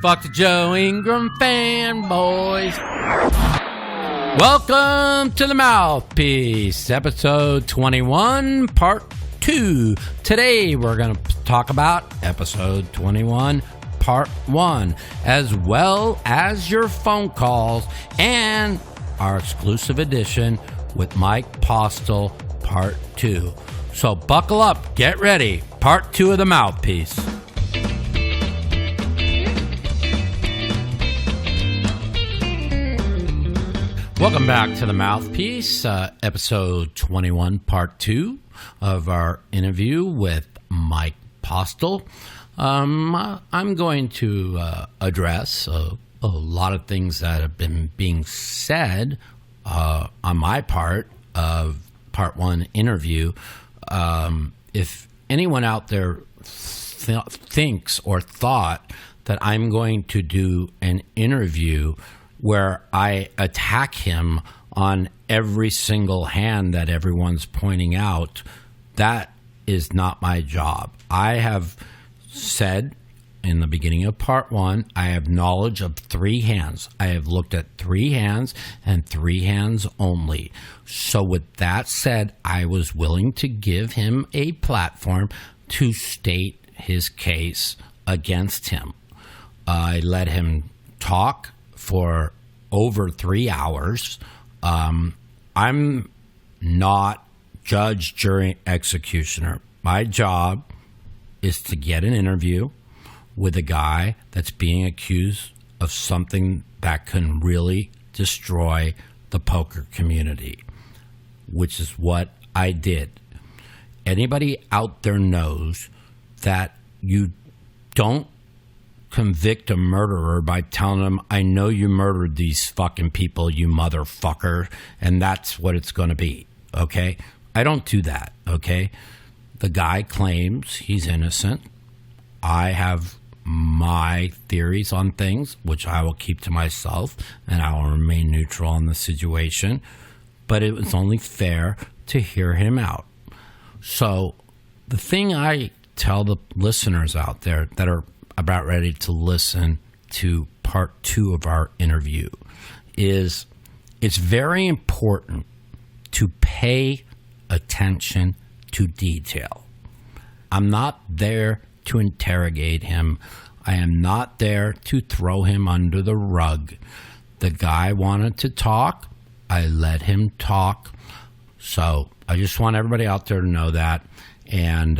Fuck the Joe Ingram fanboys. Welcome to the Mouthpiece, episode 21, part 2. Today we're going to talk about episode 21, part 1, as well as your phone calls and our exclusive edition with Mike Postle, part 2. So buckle up, get ready, part 2 of the Mouthpiece. Welcome back to the Mouthpiece, episode 21, part 2 of our interview with Mike Postle. I'm going to address a lot of things that have been being said on my part of part 1 interview. If anyone out there thinks or thought that I'm going to do an interview where I attack him on every single hand that everyone's pointing out, that is not my job. I have said in the beginning of part 1, I have knowledge of 3 hands. I have looked at 3 hands and 3 hands only. So with that said, I was willing to give him a platform to state his case against him. I let him talk for over 3 hours. I'm not judge, jury, executioner. My job is to get an interview with a guy that's being accused of something that can really destroy the poker community, which is what I did. Anybody out there knows that you don't convict a murderer by telling them, I know you murdered these fucking people, you motherfucker, and that's what it's going to be, okay? I don't do that, okay? The guy claims he's innocent. I have my theories on things, which I will keep to myself, and I will remain neutral on the situation, but it was only fair to hear him out. So the thing I tell the listeners out there that are about ready to listen to part 2 of our interview is it's very important to pay attention to detail. I'm not there to interrogate him. I am not there to throw him under the rug. The guy wanted to talk. I let him talk. So I just want everybody out there to know that. And,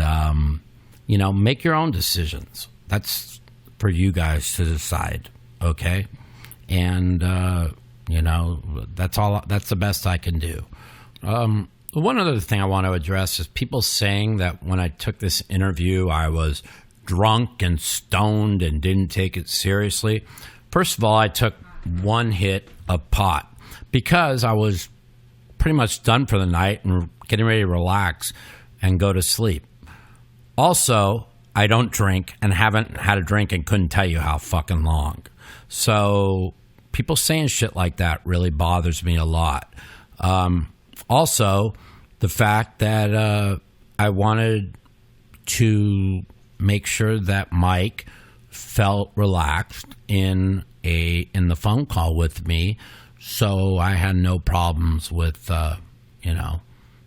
make your own decisions. That's for you guys to decide, okay? And, that's all. That's the best I can do. One other thing I want to address is people saying that when I took this interview, I was drunk and stoned and didn't take it seriously. First of all, I took 1 hit of pot because I was pretty much done for the night and getting ready to relax and go to sleep. Also, I don't drink and haven't had a drink and couldn't tell you how fucking long. So people saying shit like that really bothers me a lot. Also, the fact that I wanted to make sure that Mike felt relaxed in the phone call with me, so I had no problems with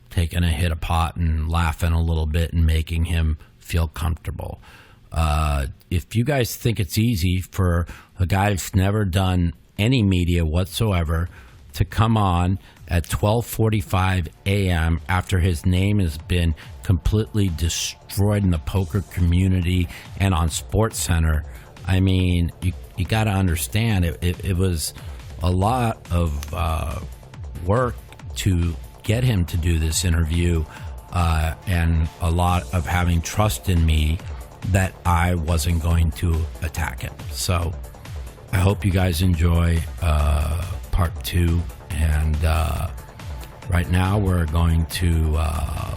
taking a hit of pot and laughing a little bit and making him feel comfortable. If you guys think it's easy for a guy that's never done any media whatsoever to come on at 12:45 a.m. after his name has been completely destroyed in the poker community and on SportsCenter, I mean, you got to understand it was a lot of work to get him to do this interview, and a lot of having trust in me that I wasn't going to attack him. So I hope you guys enjoy part 2, and right now we're going to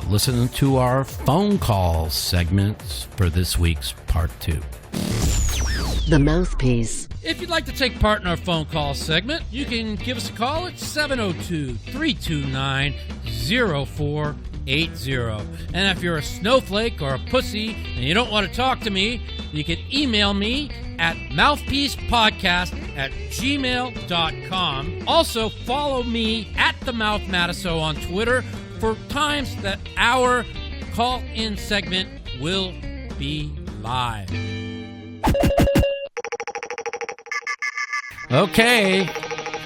listen to our phone call segments for this week's part 2. The Mouthpiece. If you'd like to take part in our phone call segment, you can give us a call at 702-329-0480. And if you're a snowflake or a pussy and you don't want to talk to me, you can email me at mouthpiecepodcast@gmail.com. Also, follow me at the Mouth Matusow on Twitter for times that our call-in segment will be live. Okay,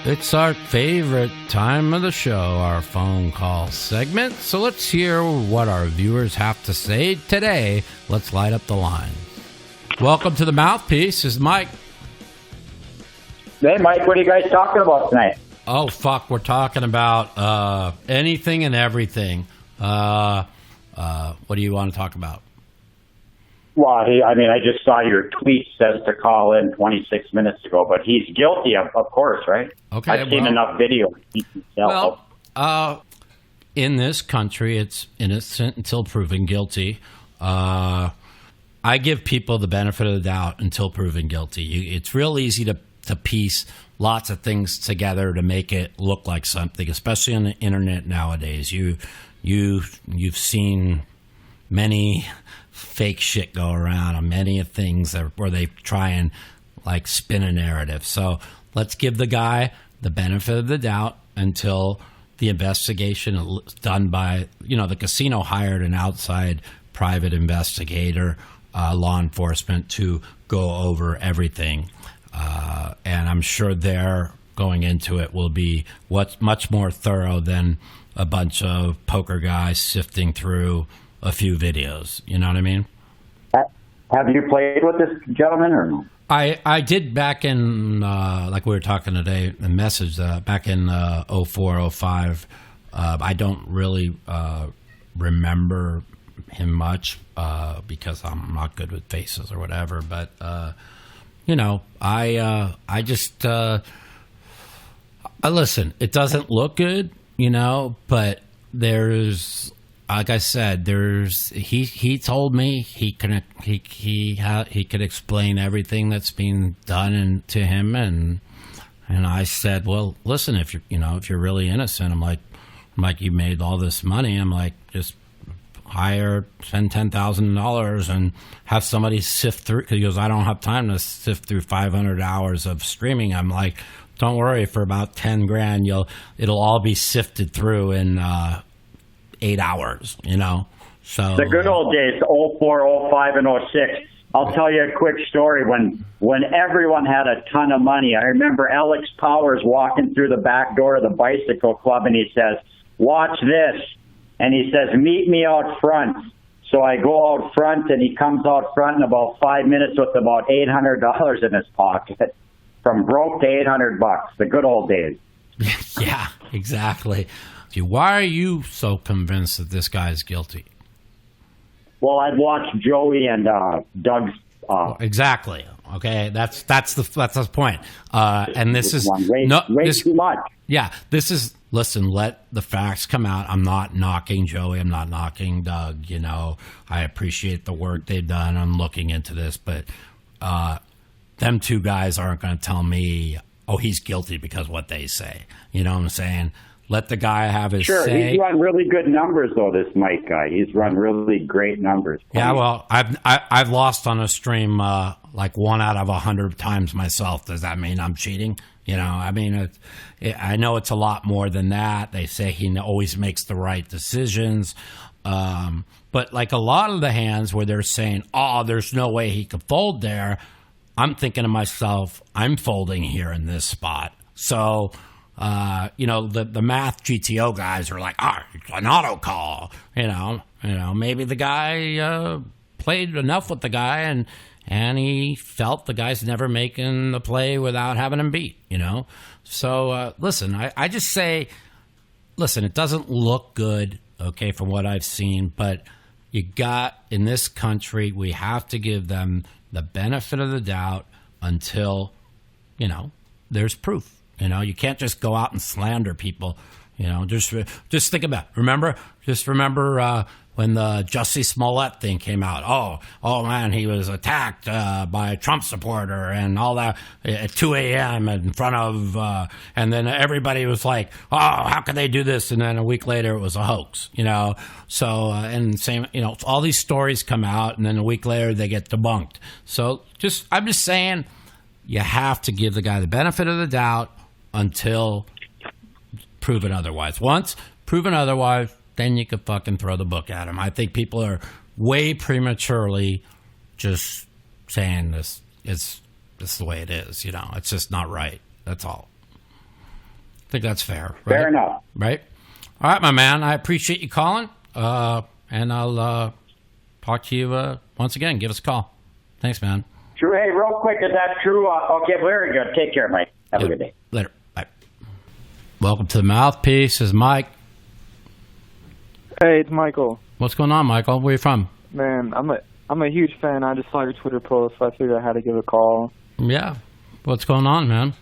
it's our favorite time of the show, our phone call segment. So let's hear what our viewers have to say today. Let's light up the line. Welcome to the Mouthpiece. This is Mike. Hey, Mike, what are you guys talking about tonight? Oh, fuck, we're talking about anything and everything. What do you want to talk about? Well, I just saw your tweet says to call in 26 minutes ago, but he's guilty, of course, right? Okay, I've seen enough video. Well, in this country, it's innocent until proven guilty. I give people the benefit of the doubt until proven guilty. It's real easy to piece lots of things together to make it look like something, especially on the internet nowadays. You've seen many fake shit go around on many of things where they try and like spin a narrative. So let's give the guy the benefit of the doubt until the investigation is done by, the casino hired an outside private investigator, law enforcement, to go over everything. And I'm sure they're going into it will be what's much more thorough than a bunch of poker guys sifting through a few videos. You know what I mean? Have you played with this gentleman or no? I did back in, like we were talking today, the message, back in 04, 05. I don't really remember him much because I'm not good with faces or whatever. But, I just, listen, it doesn't look good, but there's, like I said, he told me he could explain everything that's being done to him, and I said, well, listen, if you're really innocent, I'm like you made all this money, I'm like, just spend $10,000 and have somebody sift through, because he goes, I don't have time to sift through 500 hours of streaming. I'm like, don't worry, for about 10 grand, it'll all be sifted through in 8 hours, So the good old days, 04, 05, and 06. I'll tell you a quick story. When everyone had a ton of money, I remember Alex Powers walking through the back door of the bicycle club, and he says, watch this. And he says, meet me out front. So I go out front, and he comes out front in about 5 minutes with about $800 in his pocket. From broke to $800, the good old days. Yeah, exactly. Why are you so convinced that this guy is guilty? Well, I've watched Joey and Doug's. Exactly. Okay, that's the point. And this is way too much. Yeah, this is. Listen, let the facts come out. I'm not knocking Joey. I'm not knocking Doug. I appreciate the work they've done. I'm looking into this, but them two guys aren't going to tell me, oh, he's guilty because what they say. You know what I'm saying? Let the guy have his say. He's run really good numbers, though, this Mike guy. He's run really great numbers. Yeah, well, I've lost on a stream like 1 out of 100 times myself. Does that mean I'm cheating? I know it's a lot more than that. They say he always makes the right decisions. But like a lot of the hands where they're saying, oh, there's no way he could fold there, I'm thinking to myself, I'm folding here in this spot. So... the math GTO guys are like, it's an auto call. Maybe the guy played enough with the guy and he felt the guy's never making the play without having him beat. So listen, I just say, listen, it doesn't look good, okay, from what I've seen, but in this country, we have to give them the benefit of the doubt until, there's proof. You can't just go out and slander people. Just think about it. Remember when the Jussie Smollett thing came out. Oh man, he was attacked by a Trump supporter and all that at 2 a.m. in front of, and then everybody was like, oh, how could they do this? And then a week later it was a hoax, So, and same, all these stories come out and then a week later they get debunked. So I'm just saying you have to give the guy the benefit of the doubt until proven otherwise. Once proven otherwise, then you could fucking throw the book at him. I think people are way prematurely just saying this is the way it is. It's just not right. That's all. I think that's fair. Right? Fair enough. Right? All right, my man. I appreciate you calling. And I'll talk to you once again. Give us a call. Thanks, man. True. Hey, real quick, is that true? Okay, very good. Take care, Mike. Have a good day. Later. Bye. Welcome to the Mouthpiece. This is Mike. Hey, it's Michael. What's going on, Michael? Where are you from? Man, I'm a huge fan. I just saw your Twitter post, so I figured I had to give a call. Yeah. What's going on, man?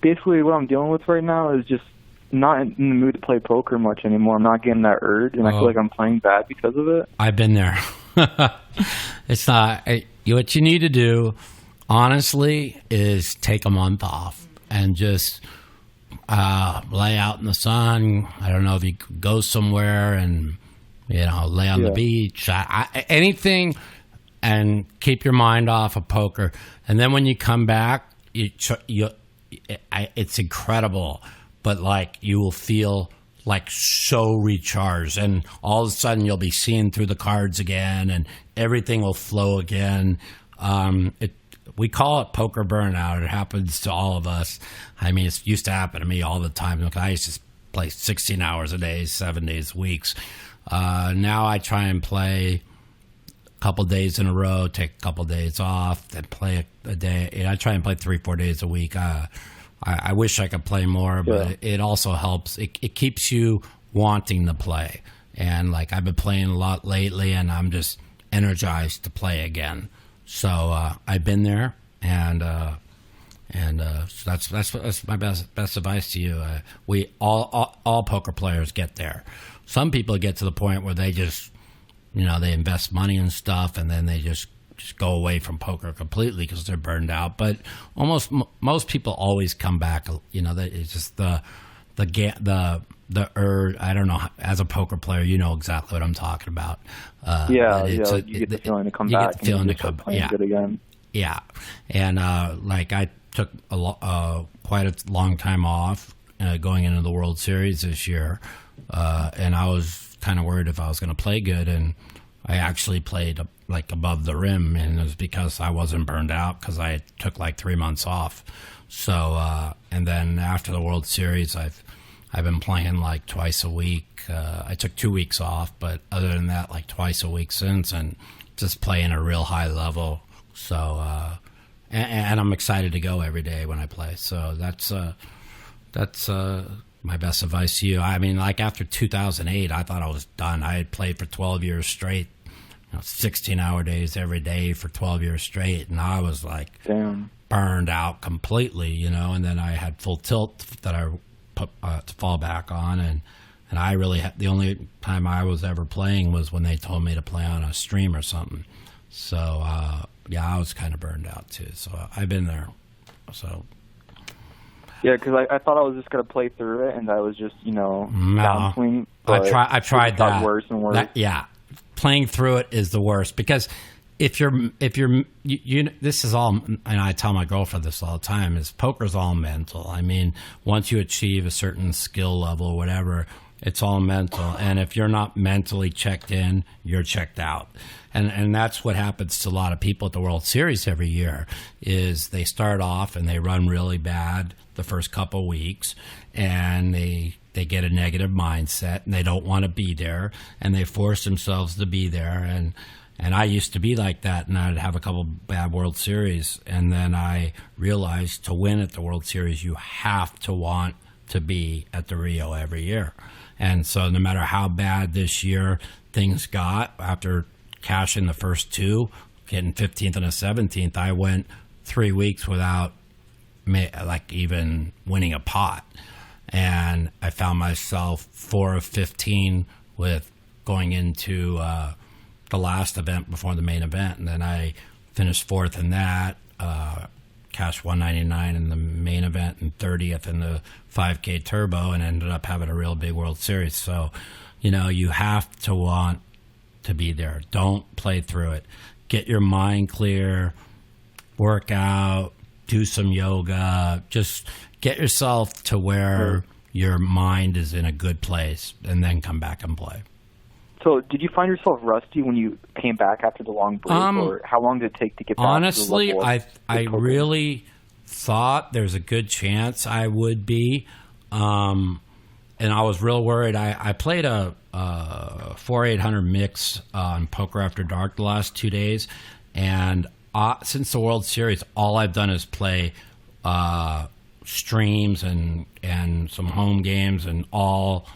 Basically what I'm dealing with right now is just not in the mood to play poker much anymore. I'm not getting that urge, and I feel like I'm playing bad because of it. I've been there. It's not. What you need to do, honestly, is take a month off and just lay out in the sun. I don't know if you could go somewhere and lay on the beach, anything, and keep your mind off of poker. And then when you come back, it's incredible, but you will feel so recharged, and all of a sudden you'll be seeing through the cards again, and everything will flow again. We call it poker burnout. It happens to all of us. I mean, it used to happen to me all the time. Look, I used to play 16 hours a day, 7 days a week. Now I try and play a couple days in a row, take a couple days off, then play a day. I try and play 3-4 days a week. I wish I could play more, but it also helps. It keeps you wanting to play. And I've been playing a lot lately, and I'm just energized to play again. So I've been there, and so that's my best advice to you. We all poker players get there. Some people get to the point where they just they invest money and stuff, and then they just go away from poker completely because they're burned out. But most people always come back. It's just the urge. I don't know. As a poker player, you know exactly what I'm talking about. You get the feeling to come back. You get the feeling to come back. Good again. Yeah, and I took quite a long time off going into the World Series this year, and I was kind of worried if I was going to play good, and I actually played above the rim, and it was because I wasn't burned out because I took 3 months off. So and then after the World Series, I've been playing twice a week. I took 2 weeks off, but other than that, twice a week since, and just playing a real high level. So and I'm excited to go every day when I play. So that's my best advice to you. I mean, after 2008, I thought I was done. I had played for 12 years straight, 16-hour days every day for 12 years straight, and I was damn, burned out completely, and then I had full tilt that I put to fall back on, and I really the only time I was ever playing was when they told me to play on a stream or something. So I was kind of burned out too. So I've been there. So yeah, because I thought I was just gonna play through it, and I was just downswing. I tried that. Worse and worse. Playing through it is the worst, because if you're this is all, and I tell my girlfriend this all the time, is poker's all mental. I mean, once you achieve a certain skill level or whatever, it's all mental. And if you're not mentally checked in, you're checked out. And that's what happens to a lot of people at the World Series every year, is they start off and they run really bad the first couple weeks, and they get a negative mindset, and they don't want to be there, and they force themselves to be there. And I used to be like that, and I'd have a couple bad World Series, and then I realized to win at the World Series, you have to want to be at the Rio every year. And so no matter how bad this year things got, after cashing the first two, getting 15th and a 17th, I went 3 weeks without even winning a pot. and I found myself 4 of 15 with going into the last event before the main event, and then I finished 4th in that, cashed 199 in the main event and 30th in the 5K Turbo, and ended up having a real big World Series. So, you have to want to be there. Don't play through it. Get your mind clear, work out, do some yoga, just get yourself to where your mind is in a good place, and then come back and play. So did you find yourself rusty when you came back after the long break, or how long did it take to get back honestly, to the level I really thought there's a good chance I would be, and I was real worried. I played a 4-800 mix on Poker After Dark the last 2 days, and since the World Series, all I've done is play streams and some home games, and all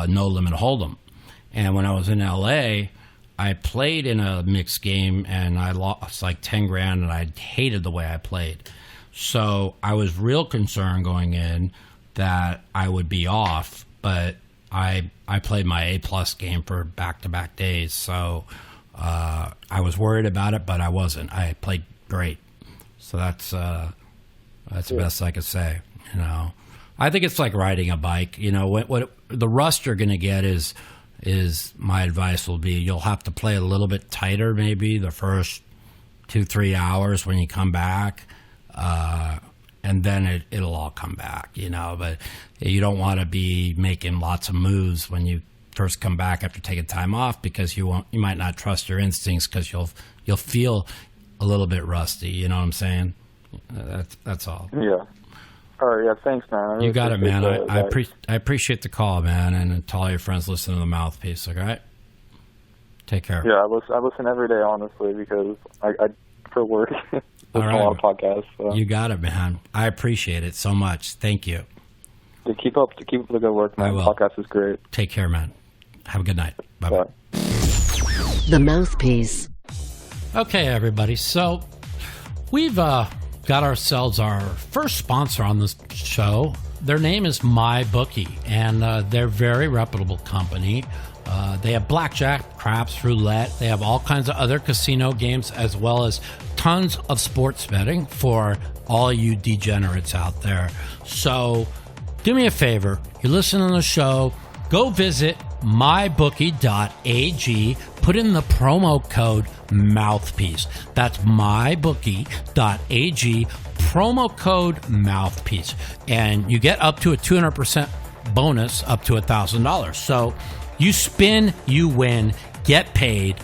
no limit hold'em. And when I was in LA, I played in a mixed game and I lost like 10 grand, and I hated the way I played. So I was real concerned going in that I would be off, but I played my A+ game for back-to-back days. So I was worried about it, but I wasn't. I played great. So that's the best I could say. I think it's like riding a bike. What the rust you're going to get is my advice will be, you'll have to play a little bit tighter maybe the first 2-3 hours when you come back, and then it'll all come back, but you don't want to be making lots of moves when you first come back after taking time off, because you might not trust your instincts, because you'll feel a little bit rusty. You know what I'm saying? That's all. Yeah. All right, yeah, thanks, man. You got it, man. I appreciate the call, man, and to all your friends listening to the Mouthpiece, okay? Take care. Yeah, I listen every day, honestly, because I for work, listen to a lot of podcasts. So. You got it, man. I appreciate it so much. Thank you. Yeah, keep up the good work, man. I will. The podcast is great. Take care, man. Have a good night. Bye-bye. Bye. The Mouthpiece. Okay, everybody. So we've got ourselves our first sponsor on this show. Their name is MyBookie, and they're a very reputable company. They have blackjack, craps, roulette. They have all kinds of other casino games, as well as tons of sports betting for all you degenerates out there. So do me a favor. You're listening to the show. Go visit mybookie.ag. Put in the promo code Mouthpiece. That's mybookie.ag, promo code Mouthpiece. And you get up to a 200% bonus up to $1,000. So you spin, you win, get paid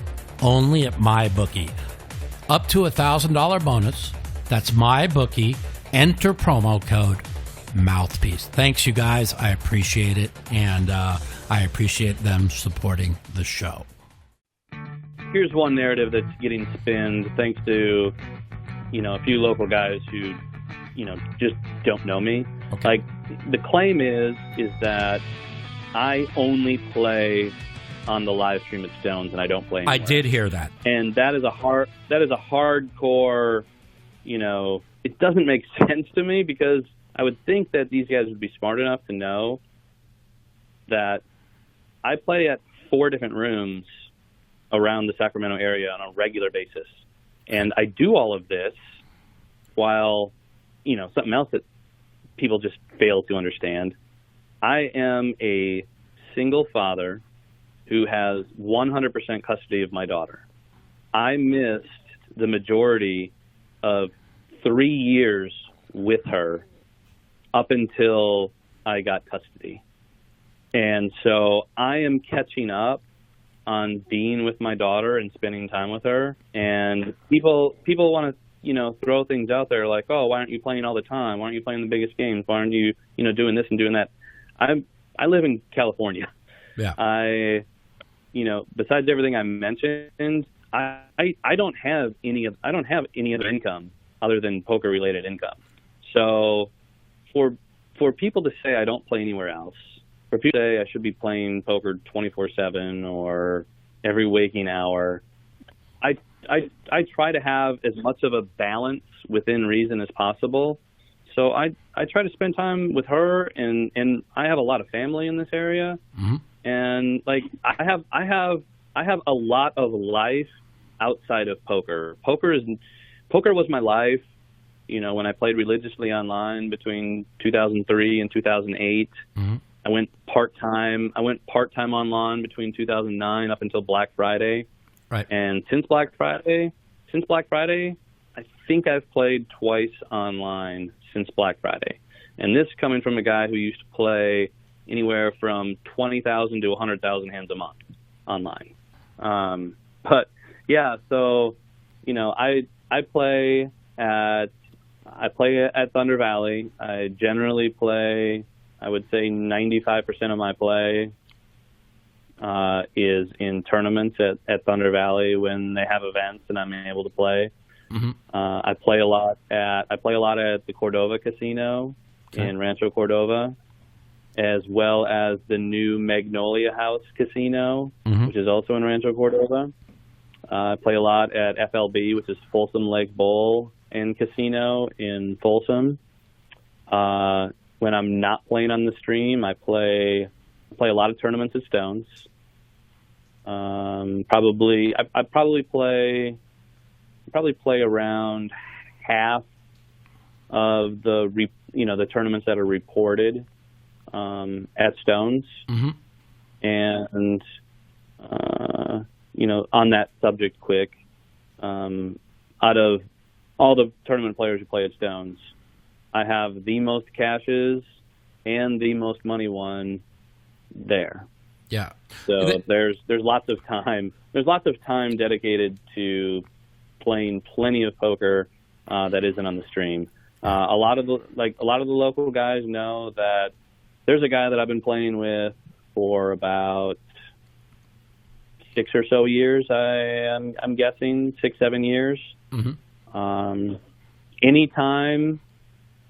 only at MyBookie. Up to $1,000 bonus. That's MyBookie. Enter promo code Mouthpiece. Thanks, you guys. I appreciate it. And I appreciate them supporting the show. Here's one narrative that's getting spinned thanks to, a few local guys who, just don't know me. Okay. Like, the claim is that I only play on the live stream at Stones and I don't play anywhere. I did hear that. And that is a hardcore, it doesn't make sense to me, because I would think that these guys would be smart enough to know that I play at 4 different rooms around the Sacramento area on a regular basis. And I do all of this while, something else that people just fail to understand. I am a single father who has 100% custody of my daughter. I missed the majority of 3 years with her up until I got custody. And so I am catching up on being with my daughter and spending time with her. And people want to, throw things out there like, oh, why aren't you playing all the time? Why aren't you playing the biggest games? Why aren't you, doing this and doing that? I live in California. Yeah. Besides everything I mentioned, I don't have any other income other than poker related income. So for people to say I don't play anywhere else, for people to say I should be playing poker 24/7 or every waking hour, I try to have as much of a balance within reason as possible, So I try to spend time with her, and I have a lot of family in this area, and like I have a lot of life outside of poker. Poker was my life. You know, when I played religiously online between 2003 and 2008, I went part-time. I went part-time online between 2009 up until Black Friday. Right. And since Black Friday, I think I've played twice online since Black Friday. And this coming from a guy who used to play anywhere from 20,000 to 100,000 hands a month online. But yeah, so, you know, I play at Thunder Valley. I generally play, I would say 95% of my play is in tournaments at Thunder Valley when they have events and I'm able to play. I play a lot at the Cordova Casino in Rancho Cordova, as well as the new Magnolia House Casino, which is also in Rancho Cordova. I play a lot at FLB, which is Folsom Lake Bowl and Casino in Folsom. When I'm not playing on the stream, I play a lot of tournaments at Stones. I probably play around half of the tournaments that are reported at Stones. And you know, on that subject, quick, out of all the tournament players who play at Stones, I have the most caches and the most money won there. Yeah. So there's lots of time. There's lots of time dedicated to playing plenty of poker that isn't on the stream. A lot of the local guys know that there's a guy that I've been playing with for about 6 or so years. I'm guessing 6-7 years. Anytime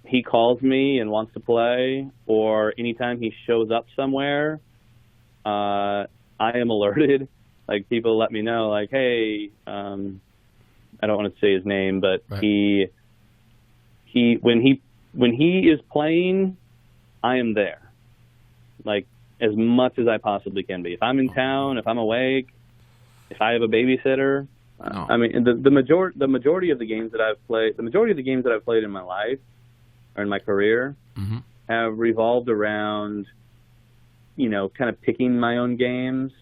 he calls me and wants to play, or anytime he shows up somewhere, I am alerted. Like, people let me know, like, hey, I don't want to say his name, but right. When he is playing, I am there, like, as much as I possibly can be. If I'm in town, if I'm awake, if I have a babysitter, I mean, the majority of the games that I've played in my life or in my career have revolved around, you know, kind of picking my own games,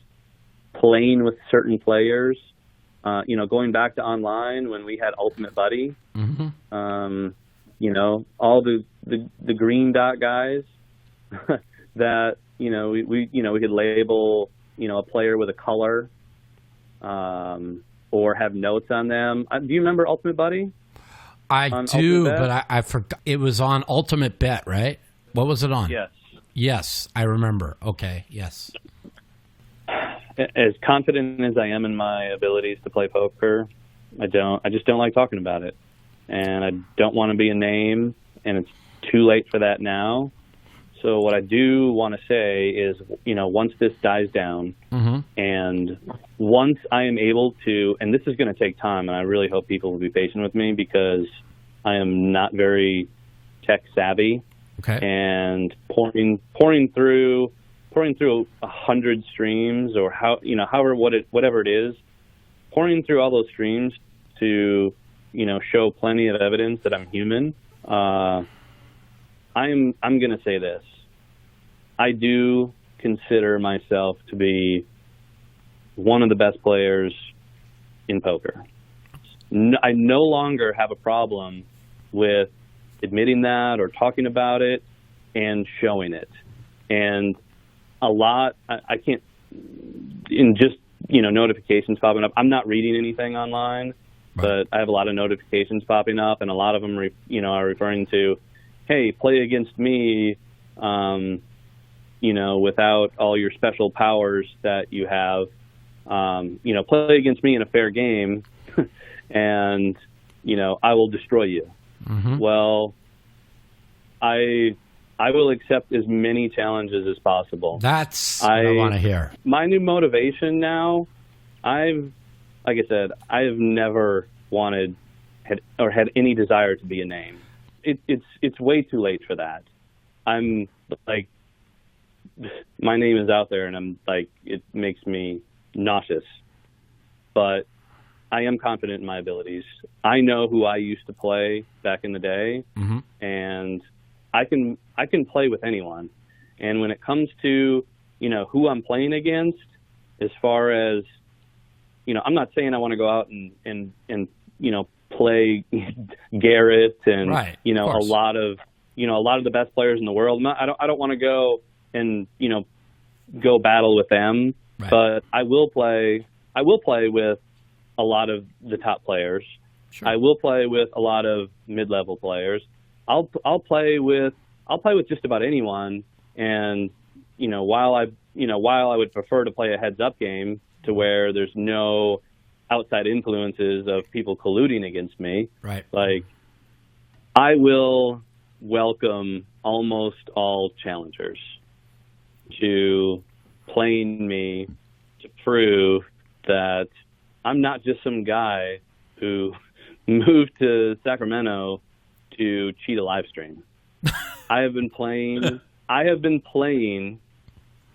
playing with certain players, you know, going back to online when we had Ultimate Buddy, you know, all the green dot guys that, you know, we could label, you know, a player with a color, or have notes on them. Do you remember Ultimate Buddy? I do, but I forgot. It was on Ultimate Bet, right? What was it on? Yes. Yes, I remember. Okay, yes. As confident as I am in my abilities to play poker, I just don't like talking about it. And I don't want to be a name, and it's too late for that now. So what I do want to say is, you know, once this dies down, and once I am able to, and this is going to take time, and I really hope people will be patient with me because I am not very tech savvy. Okay. And pouring through 100 streams, or whatever it is, pouring through all those streams to, you know, show plenty of evidence that I'm human. I'm going to say this. I do consider myself to be one of the best players in poker. I no longer have a problem with admitting that or talking about it and showing it. And a lot, I can't, in just, you know, notifications popping up. I'm not reading anything online, but I have a lot of notifications popping up, and a lot of them, are referring to, hey, play against me, you know, without all your special powers that you have, you know, play against me in a fair game, and, you know, I will destroy you. Well, I will accept as many challenges as possible. That's what I want to hear. My new motivation now, like I said, I have never had any desire to be a name. it's way too late for that. I'm like, my name is out there, and I'm like, it makes me nauseous. But I am confident in my abilities. I know who I used to play back in the day, and I can play with anyone. And when it comes to, who I'm playing against, as far as, I'm not saying I want to go out and play Garrett and, a lot of the best players in the world. I don't want to go and, go battle with them, but I will play with a lot of the top players. Sure. I will play with a lot of mid-level players. I'll play with just about anyone. And, while I would prefer to play a heads-up game to where there's no outside influences of people colluding against me, like, I will welcome almost all challengers to playing me to prove that I'm not just some guy who moved to Sacramento to cheat a live stream. I have been playing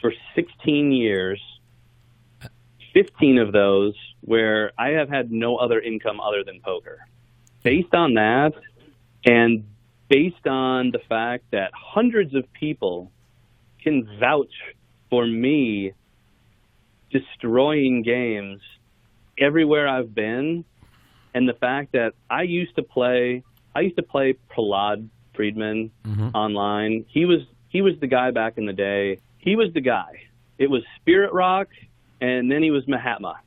for 16 years, 15 of those where I have had no other income other than poker. Based on that, and based on the fact that hundreds of people can vouch for me destroying games everywhere I've been, and the fact that I used to play Prahlad Friedman online. He was the guy back in the day. He was the guy. It was Spirit Rock, and then he was Mahatma.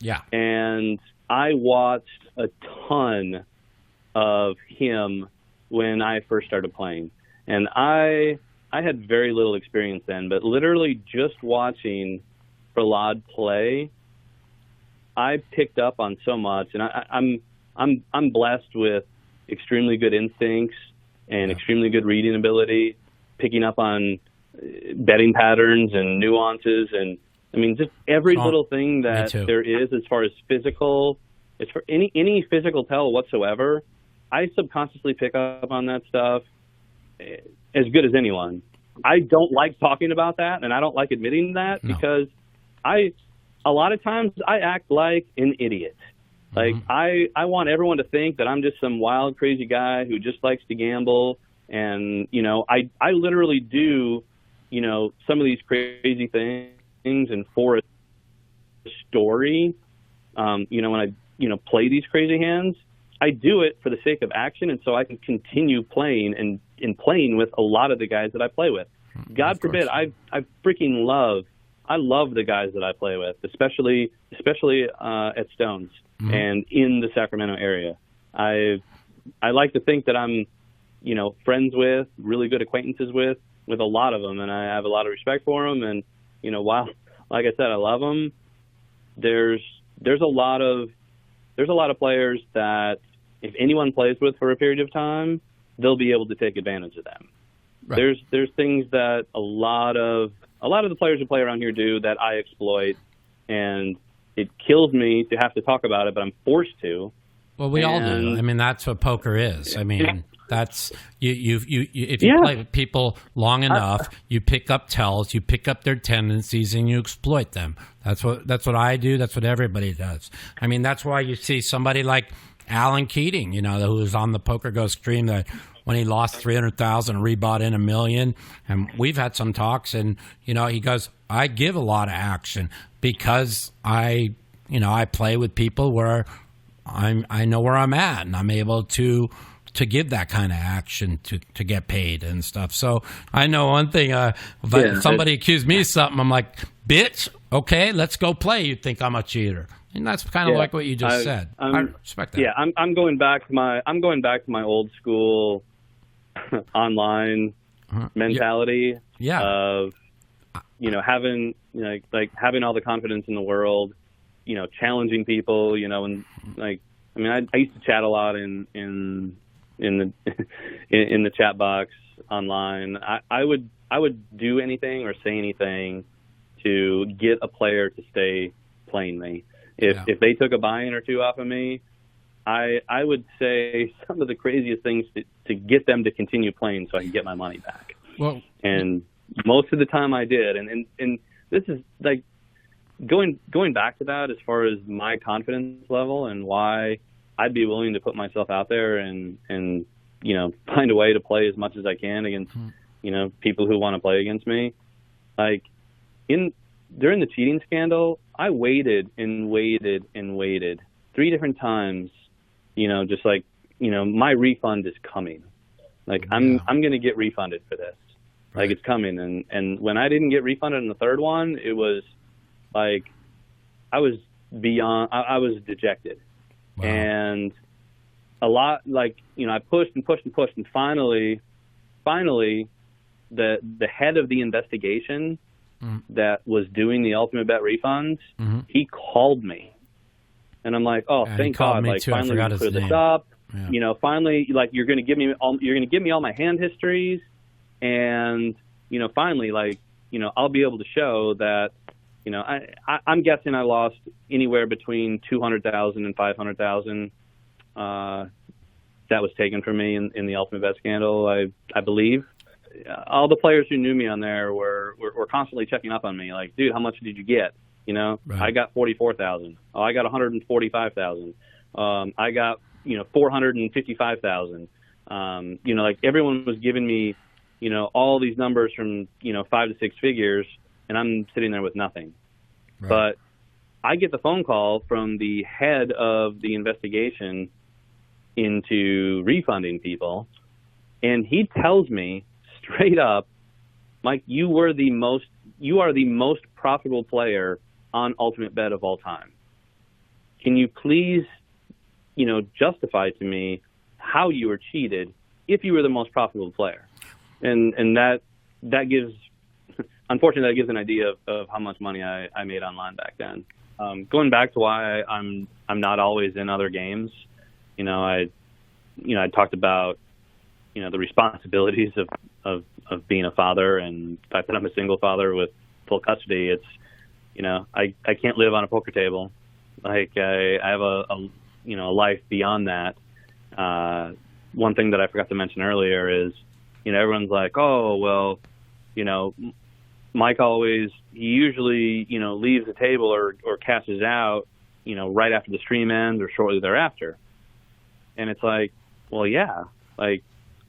Yeah. And I watched a ton of him when I first started playing. And I had very little experience then, but literally just watching Prahlad play, I picked up on so much, and I'm blessed with extremely good instincts and extremely good reading ability, picking up on betting patterns and nuances, and I mean just every little thing that there is as far as physical, as for any physical tell whatsoever. I subconsciously pick up on that stuff as good as anyone. I don't like talking about that, and I don't like admitting that because a lot of times I act like an idiot. Like I want everyone to think that I'm just some wild, crazy guy who just likes to gamble. And, I literally do, some of these crazy things and for a story, when I, play these crazy hands, I do it for the sake of action. And so I can continue playing and playing with a lot of the guys that I play with. God forbid, I love the guys that I play with, especially at Stones and in the Sacramento area. I like to think that I'm, friends with, really good acquaintances with a lot of them, and I have a lot of respect for them. And while, like I said, I love them, there's a lot of players that if anyone plays with for a period of time, they'll be able to take advantage of them. Right. There's things that a lot of the players who play around here do that I exploit, and it kills me to have to talk about it, but I'm forced to. Well, we all do. I mean, that's what poker is. I mean, that's you if you play with people long enough, you pick up tells, you pick up their tendencies, and you exploit them. That's what I do. That's what everybody does. I mean, that's why you see somebody like Alan Keating, who was on the Poker Go stream that when he lost 300,000, rebought in $1 million, and we've had some talks, and he goes, I give a lot of action because I play with people where I know where I'm at, and I'm able to give that kind of action to get paid and stuff. So I know one thing. If somebody accused me of something, I'm like, bitch, okay, let's go play. You think I'm a cheater? And that's kind of like what you just said. I respect that. Yeah, I'm going back to my old school online mentality of having having all the confidence in the world, challenging people, and I used to chat a lot in the chat box online. I would do anything or say anything to get a player to stay playing me. If they took a buy-in or two off of me, I would say some of the craziest things to get them to continue playing so I can get my money back. Well, and most of the time I did. And this is like going back to that as far as my confidence level and why I'd be willing to put myself out there and find a way to play as much as I can against, people who want to play against me. Like during the cheating scandal, I waited and waited and waited 3 different times, just like, my refund is coming. Like I'm going to get refunded for this. Right. Like it's coming. And when I didn't get refunded in the third one, it was like, I was dejected. Wow. And a lot, like, I pushed and pushed and pushed. And finally, the head of the investigation that was doing the ultimate bet refunds, he called me. And I'm like, oh, thank God! Like, finally we cleared this up. Yeah. Finally, like, you're going to give me all my hand histories, and finally, like, I'll be able to show that, I'm guessing I lost anywhere between $200,000 and $500,000. That was taken from me in the ultimate bet scandal. I believe all the players who knew me on there were constantly checking up on me, like, dude, how much did you get? Right. I got 44,000. Oh, I got 145,000. I got, 455,000. Like everyone was giving me, all these numbers from, 5 to 6 figures, and I'm sitting there with nothing. Right. But I get the phone call from the head of the investigation into refunding people, and he tells me straight up, Mike, you are the most profitable player on Ultimate Bet of all time. Can you please, justify to me how you were cheated if you were the most profitable player? And that gives, unfortunately, that gives an idea of how much money I made online back then. Going back to why I'm not always in other games, I talked about, the responsibilities of being a father, and the fact that I'm a single father with full custody. It's, I can't live on a poker table. Like I have a life beyond that. One thing that I forgot to mention earlier is, everyone's like, oh, well, Mike he usually, leaves the table or cashes out, right after the stream ends or shortly thereafter. And it's like, well, yeah, like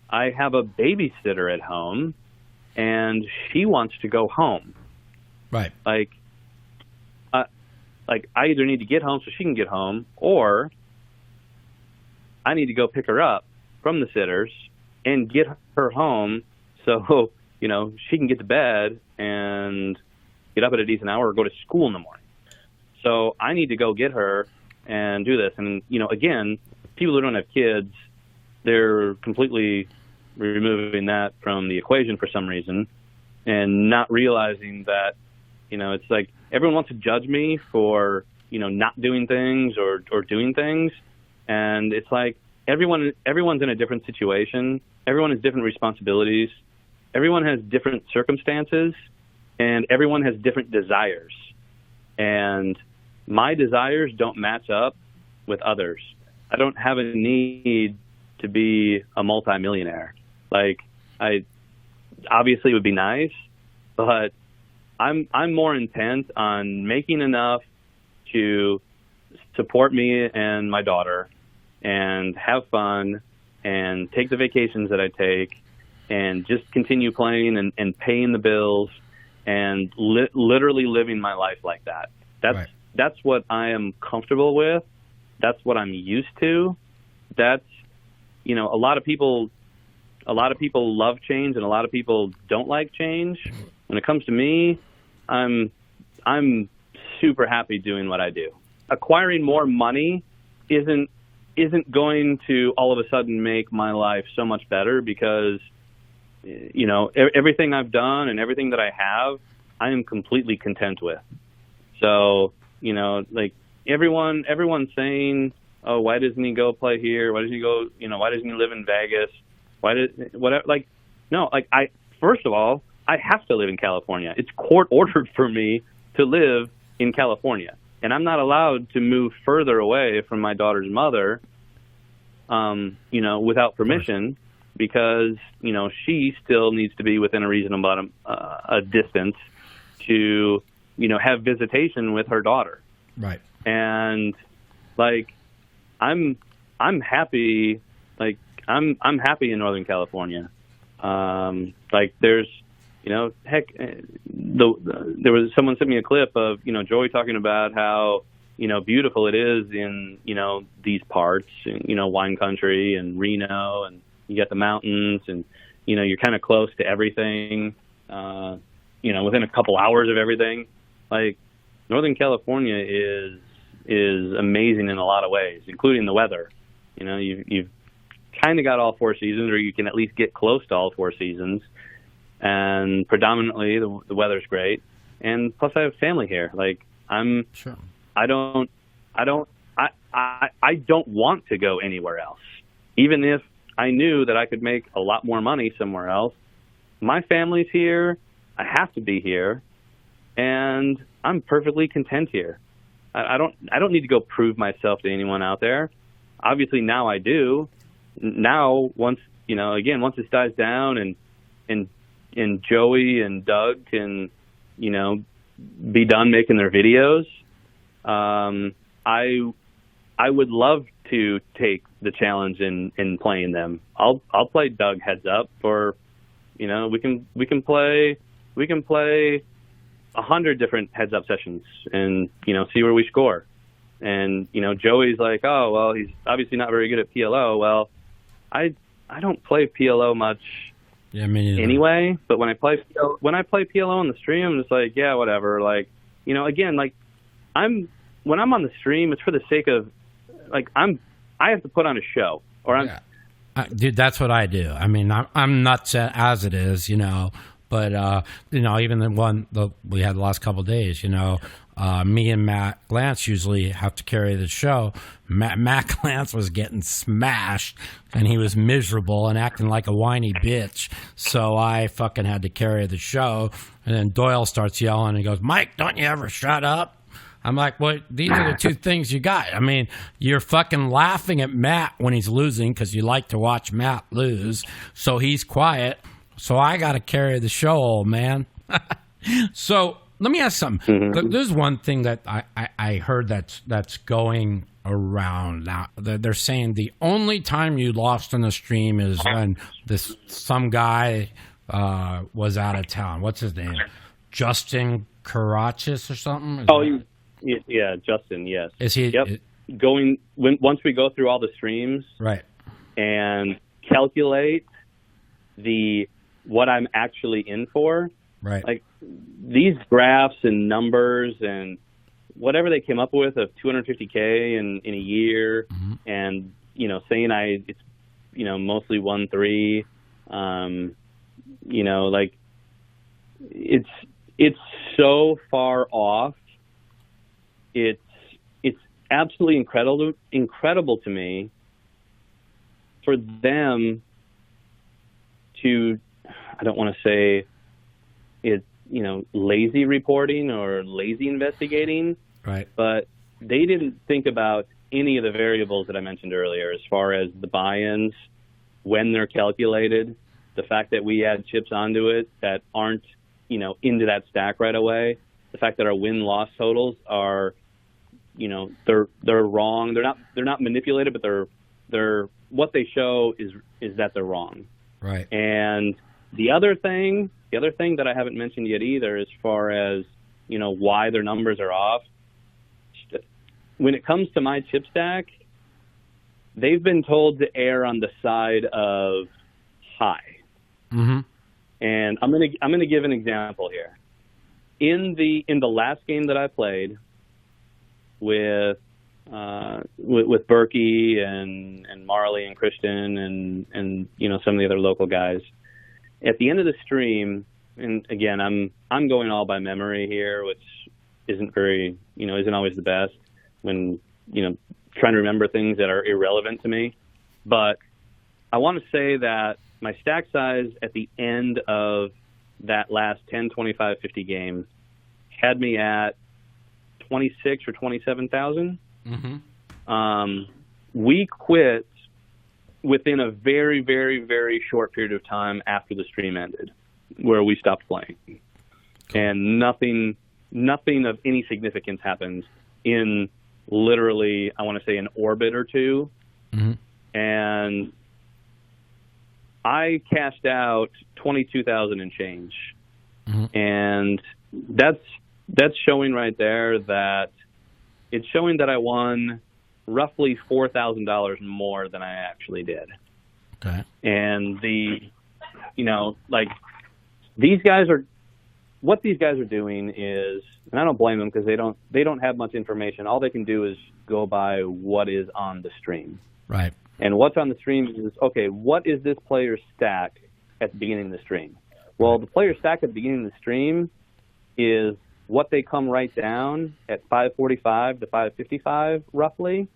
I have a babysitter at home and she wants to go home. Right. Like I either need to get home so she can get home, or I need to go pick her up from the sitters and get her home so, she can get to bed and get up at a decent hour or go to school in the morning. So I need to go get her and do this. And, again, people who don't have kids, they're completely removing that from the equation for some reason and not realizing that, it's like everyone wants to judge me for, not doing things or doing things. And it's like everyone's in a different situation. Everyone has different responsibilities. Everyone has different circumstances, and everyone has different desires. And my desires don't match up with others. I don't have a need to be a multimillionaire. Like, obviously it would be nice, but I'm more intent on making enough to support me and my daughter and have fun and take the vacations that I take and just continue playing and paying the bills and literally living my life like that. That's what I am comfortable with. That's what I'm used to. That's, a lot of people love change and a lot of people don't like change. When it comes to me, I'm super happy doing what I do. Acquiring more money isn't going to all of a sudden make my life so much better because, everything I've done and everything that I have, I am completely content with. So, like everyone's saying, oh, why doesn't he go play here? Why doesn't he go, why doesn't he live in Vegas? First of all, I have to live in California. It's court ordered for me to live in California. And I'm not allowed to move further away from my daughter's mother without permission, because she still needs to be within a reasonable a distance to have visitation with her daughter. Right. And like I'm happy, like I'm happy in Northern California. Like there's heck, there was someone sent me a clip of Joey talking about how beautiful it is in these parts, wine country and Reno, and you got the mountains, and you're kind of close to everything, within a couple hours of everything. Like Northern California is amazing in a lot of ways, including the weather. You've kind of got all four seasons, or you can at least get close to all four seasons. And predominantly the weather's great. And plus I have family here. Like Sure. I don't want to go anywhere else. Even if I knew that I could make a lot more money somewhere else, my family's here. I have to be here, and I'm perfectly content here. I don't need to go prove myself to anyone out there. Obviously now I do. Now once this dies down and Joey and Doug can, be done making their videos, I would love to take the challenge in playing them. I'll play Doug heads up for, we can play 100 different heads up sessions and, see where we score. And, Joey's like, oh, well, he's obviously not very good at PLO. Well, I don't play PLO much. Yeah, me neither. Anyway, but when I play PLO on the stream, I'm just like, yeah, whatever. Like, again, like when I'm on the stream, it's for the sake of, like, I have to put on a show, or I'm. Yeah. Dude, that's what I do. I mean, I'm nuts as it is, but even the one that we had the last couple of days, me and Matt Lance usually have to carry the show. Matt Lance was getting smashed, and he was miserable and acting like a whiny bitch. So I fucking had to carry the show. And then Doyle starts yelling and goes, "Mike, don't you ever shut up?" I'm like, well, these are the two things you got. I mean, you're fucking laughing at Matt when he's losing because you like to watch Matt lose. So he's quiet. So I got to carry the show, old man. So let me ask something. Mm-hmm. There's one thing that I heard that's going around now. They're saying the only time you lost on the stream is when some guy was out of town. What's his name? Justin Carachis or something? Yeah, Justin. Yes. Is he? Yep. Once we go through all the streams, right, and calculate what I'm actually in for, right? Like these graphs and numbers and whatever they came up with of 250K in a year, mm-hmm. and saying it's mostly 1-3, like it's so far off. It's absolutely incredible to me for them to, I don't want to say it's, lazy reporting or lazy investigating, right? But they didn't think about any of the variables that I mentioned earlier, as far as the buy-ins, when they're calculated, the fact that we add chips onto it that aren't, into that stack right away, the fact that our win-loss totals are, they're wrong. They're not manipulated, but they're what they show is that they're wrong. Right. And the other thing that I haven't mentioned yet either, as far as, why their numbers are off, when it comes to my chip stack, they've been told to err on the side of high. Mm-hmm. And I'm gonna give an example here. In the last game that I played with Berkey and Marley and Christian and some of the other local guys, at the end of the stream, and again I'm going all by memory here, which isn't always the best when trying to remember things that are irrelevant to me. But I want to say that my stack size at the end of that last 10, 25, 50 games had me at 26 or 27,000. Mm-hmm. We quit within a very, very, very short period of time after the stream ended, where we stopped playing. And nothing of any significance happened in literally, I want to say, an orbit or two. And I cashed out $22,000 and change. And that's showing right there that it's showing that I won roughly $4,000 more than I actually did. Okay. And these guys are doing is, and I don't blame them because they don't have much information. All they can do is go by what is on the stream. Right. And what's on the stream is, okay, what is this player's stack at the beginning of the stream? Well, the player's stack at the beginning of the stream is what they come right down at 545 to 555 roughly.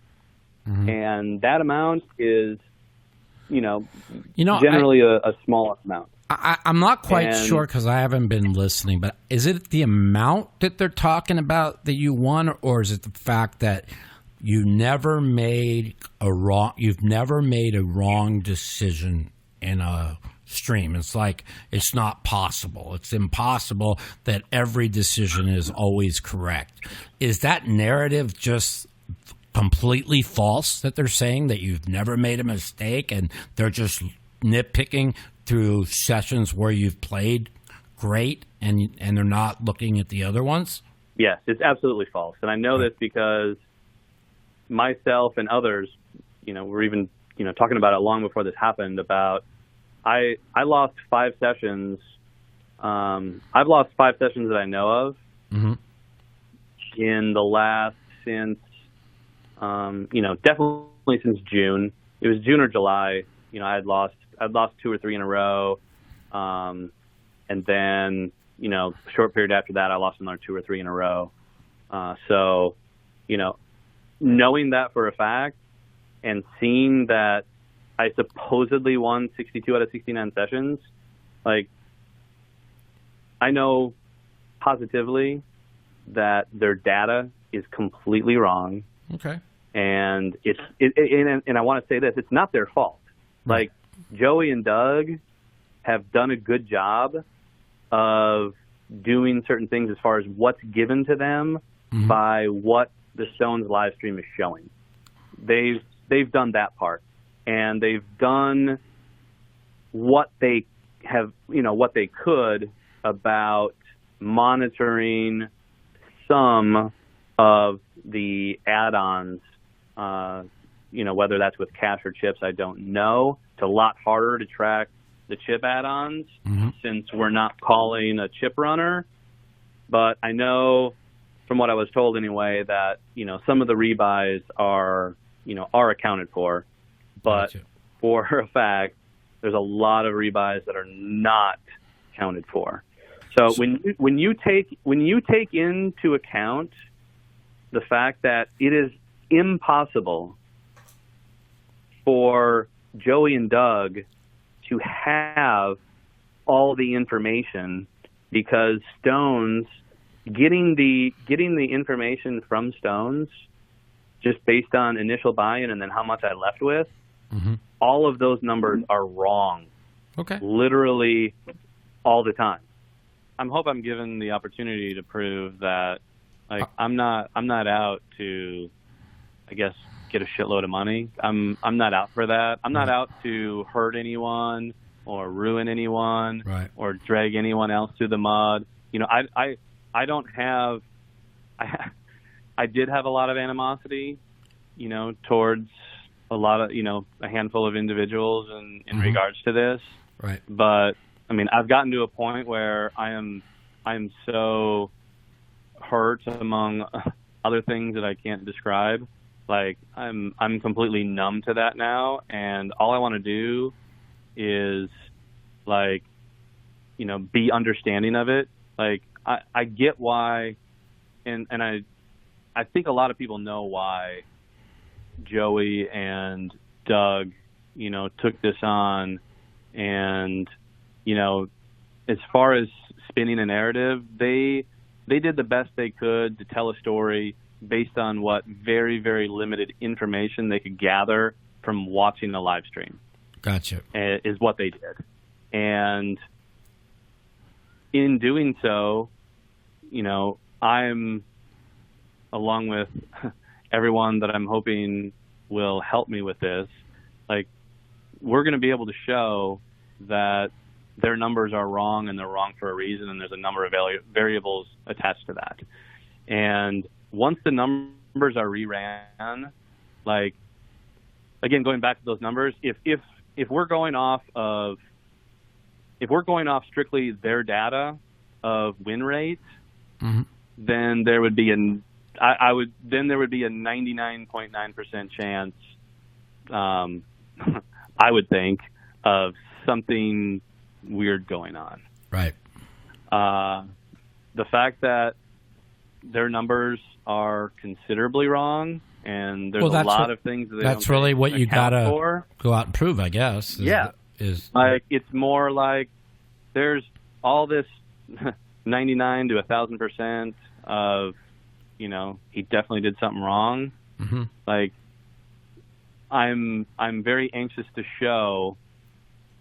And that amount is, generally a small amount. I'm not quite sure because I haven't been listening, but is it the amount that they're talking about that you won, or is it the fact that you've never made a wrong decision in a stream? It's like it's not possible. It's impossible that every decision is always correct. Is that narrative just completely false that they're saying that you've never made a mistake and they're just nitpicking through sessions where you've played great and they're not looking at the other ones? Yes, it's absolutely false. And I know this because myself and others, were even, talking about it long before this happened about I lost 5 sessions. I've lost 5 sessions that I know of in the last since, definitely since June. It was June or July. I'd lost 2 or 3 in a row. And then, a short period after that, I lost another 2 or 3 in a row. So, knowing that for a fact and seeing that I supposedly won 62 out of 69 sessions, I know positively that their data is completely wrong. Okay. And and I want to say this, it's not their fault. Like, Joey and Doug have done a good job of doing certain things as far as what's given to them by what the Stones live stream is showing. They've done that part, and they've done what they have, what they could about monitoring some of the add-ons, whether that's with cash or chips, I don't know. It's a lot harder to track the chip add-ons since we're not calling a chip runner. But I know from what I was told anyway that, some of the rebuys are accounted for. But for a fact, there's a lot of rebuys that are not accounted for. So when you take into account the fact that it is impossible for Joey and Doug to have all the information, because Stones getting the information from Stones just based on initial buy-in and then how much I left with, all of those numbers are wrong. Okay. Literally all the time. I hope I'm given the opportunity to prove that, I'm not out to, I guess, get a shitload of money. I'm not out for that. I'm not out to hurt anyone or ruin anyone or drag anyone else through the mud. I don't have. I did have a lot of animosity, towards a lot of, a handful of individuals in regards to this. Right. But I mean, I've gotten to a point where I am so hurt, among other things that I can't describe. Like, I'm completely numb to that now, and all I want to do is, be understanding of it. Like, I get why, and I think a lot of people know why Joey and Doug, took this on, and, as far as spinning a narrative, they did the best they could to tell a story based on what very, very limited information they could gather from watching the live stream. Gotcha. Is what they did. And in doing so, I'm, along with everyone that I'm hoping will help me with this, like, we're going to be able to show that their numbers are wrong and they're wrong for a reason, and there's a number of variables attached to that. And once the numbers are reran, like, again, going back to those numbers, if we're going off strictly their data of win rate, then there would be a 99.9% chance, I would think, of something weird going on. Right. The fact that their numbers are considerably wrong, and there's a lot of things that they that's don't really what you gotta for. Go out and prove, I guess. Is like, it's more like there's all this 99 to 1,000% of, he definitely did something wrong. Mm-hmm. Like, I'm very anxious to show.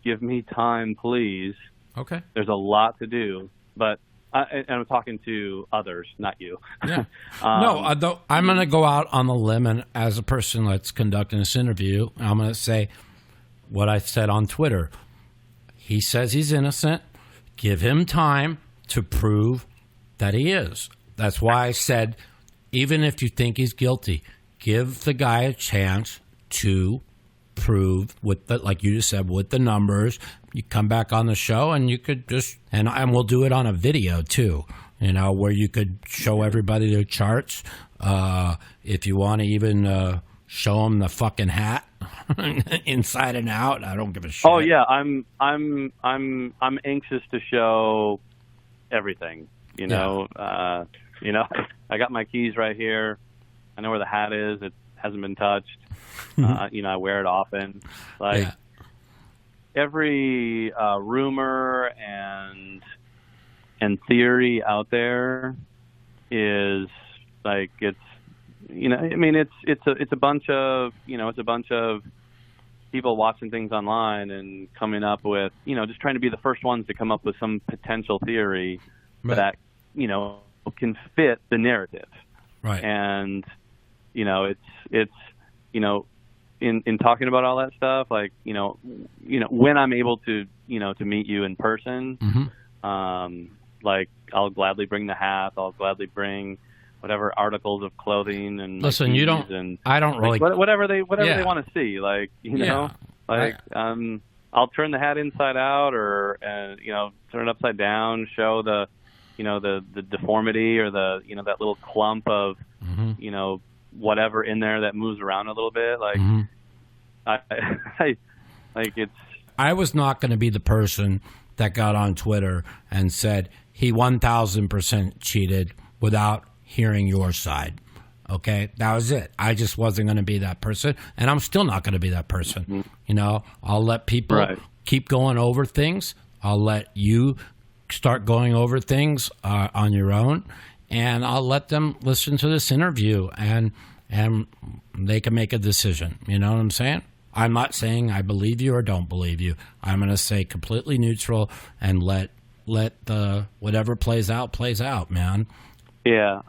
Give me time, please. Okay. There's a lot to do, but and I'm talking to others, not you. Yeah. No, I'm going to go out on the limb, and as a person that's conducting this interview, I'm going to say what I said on Twitter. He says he's innocent. Give him time to prove that he is. That's why I said, even if you think he's guilty, give the guy a chance to prove like you just said, with the numbers. You come back on the show and you could just, and we'll do it on a video too, where you could show everybody the charts. If you want to even show them the fucking hat inside and out, I don't give a shit. Oh yeah, I'm anxious to show everything. I got my keys right here. I know where the hat is. It hasn't been touched. I wear it often. Like, every rumor and theory out there is like, it's a bunch of people watching things online and coming up with, just trying to be the first ones to come up with some potential theory that can fit the narrative. Right. And it's in talking about all that stuff, like, when I'm able to meet you in person, like, I'll gladly bring the hat. I'll gladly bring whatever articles of clothing and listen. You don't. And, I don't really. Like, whatever they want to see. Like, I'll turn the hat inside out, or turn it upside down. Show the deformity, or that little clump of whatever in there that moves around a little bit. Like, I was not going to be the person that got on Twitter and said he 1,000% cheated without hearing your side. Okay, that was it. I just wasn't going to be that person, and I'm still not going to be that person. I'll let people keep going over things. I'll let you start going over things on your own, and I'll let them listen to this interview, and they can make a decision. You know what I'm saying? I'm not saying I believe you or don't believe you. I'm going to say completely neutral and let the whatever plays out, man. Yeah.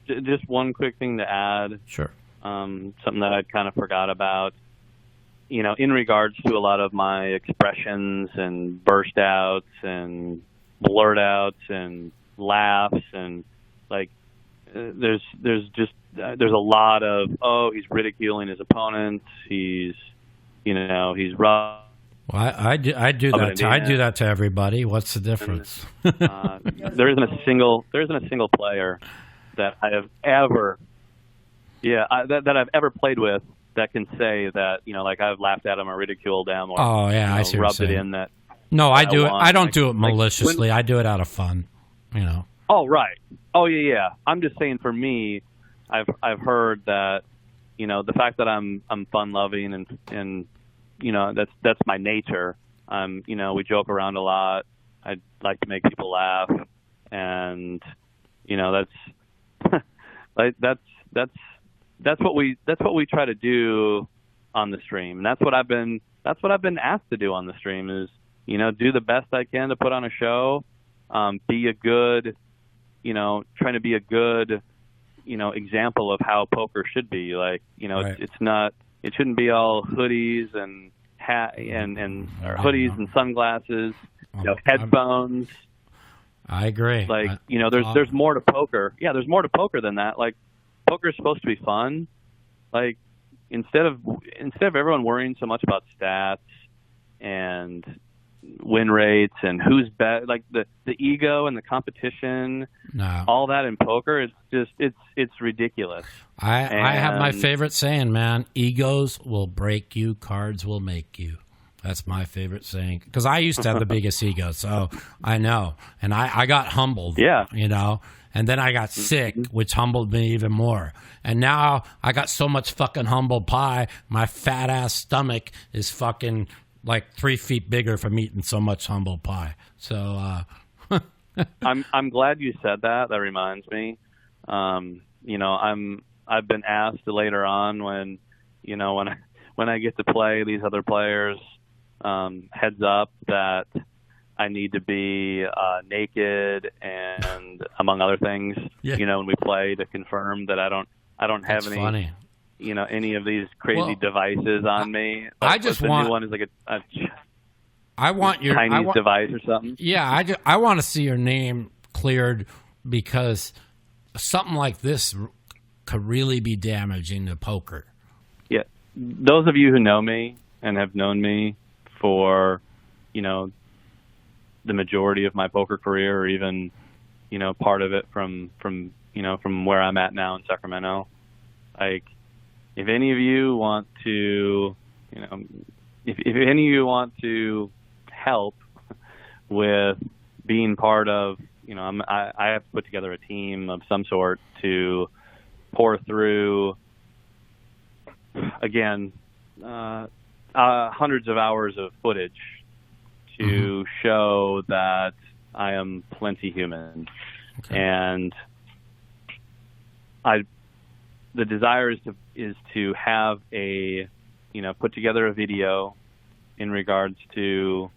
Just one quick thing to add. Sure. Something that I'd kind of forgot about. In regards to a lot of my expressions and burst outs and blurt outs and laughs, and like, there's a lot of, he's ridiculing his opponents. He's rough. Well, I do that. I do that to everybody. What's the difference? There isn't a single player that I have ever, that I've ever played with that can say that, like, I've laughed at him or ridiculed him or I see rubbed it in that. No, I do it. I don't do it maliciously. I do it out of fun. Oh, right. Oh, yeah. I'm just saying, for me, I've heard that, the fact that I'm fun loving and that's my nature. We joke around a lot. I like to make people laugh, and that's what we try to do on the stream. And that's what I've been asked to do on the stream is, do the best I can to put on a show, be a good, trying to be a good, example of how poker should be. Like, Right. it shouldn't be all hoodies and or hoodies and sunglasses, headphones. I agree. Like, there's more to poker. Yeah, there's more to poker than that. Like, poker is supposed to be fun. Like, instead of everyone worrying so much about stats and win rates and who's bet, like the ego and the competition, all that in poker, it's ridiculous. I have my favorite saying, man. Egos will break you, cards will make you. That's my favorite saying, because I used to have the biggest ego, so I know. And I got humbled, and then I got sick, which humbled me even more. And now I got so much fucking humble pie, my fat ass stomach is fucking like 3 feet bigger from eating so much humble pie. So I'm glad you said that. That reminds me. I've been asked later on when I get to play these other players, heads up that I need to be naked and among other things, when we play, to confirm that I don't have any funny. Any of these crazy devices on me. I just the want new one is like I want your Chinese device or something. Yeah, I want to see your name cleared, because something like this could really be damaging to poker. Yeah, those of you who know me and have known me for, the majority of my poker career, or even, part of it from where I'm at now in Sacramento. Like, if any of you want to, if any of you want to help with being part of, I have to put together a team of some sort to pour through, again, hundreds of hours of footage to show that I am plenty human. Okay. And the desire is to have put together a video in regards to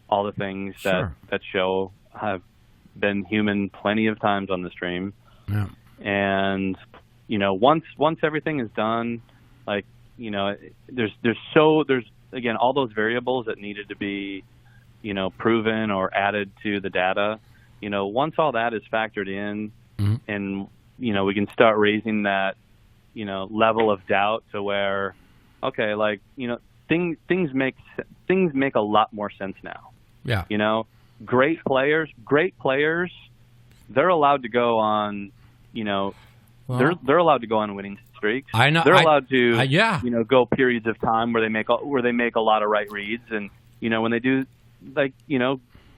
all the things that show I've been human plenty of times on the stream. Yeah. And, once everything is done, like, there's again, all those variables that needed to be, proven or added to the data, once all that is factored in, and, we can start raising that, level of doubt to where, okay, like, things make a lot more sense now. Yeah. Great players, they're allowed to go on, they're allowed to go on winning streaks. I know. They're allowed to, go periods of time where they make a lot of right reads, and when they do, like,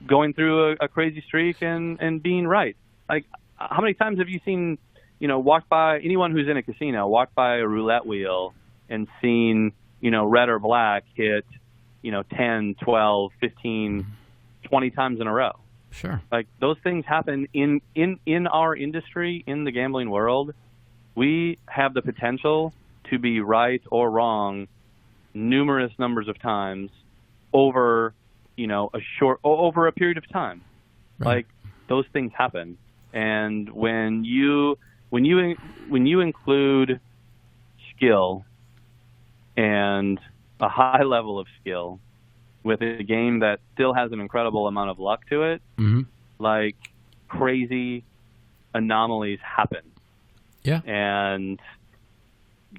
going through a crazy streak and being right. Like, how many times have you seen, walk by, anyone who's in a casino, walk by a roulette wheel and seen, red or black hit, 10, 12, 15, 20 times in a row? Sure. Like, those things happen in our industry, in the gambling world. We have the potential to be right or wrong numerous numbers of times over, over a period of time. Right. Like, those things happen. And when you include skill and a high level of skill with a game that still has an incredible amount of luck to it, like, crazy anomalies happen. Yeah. And,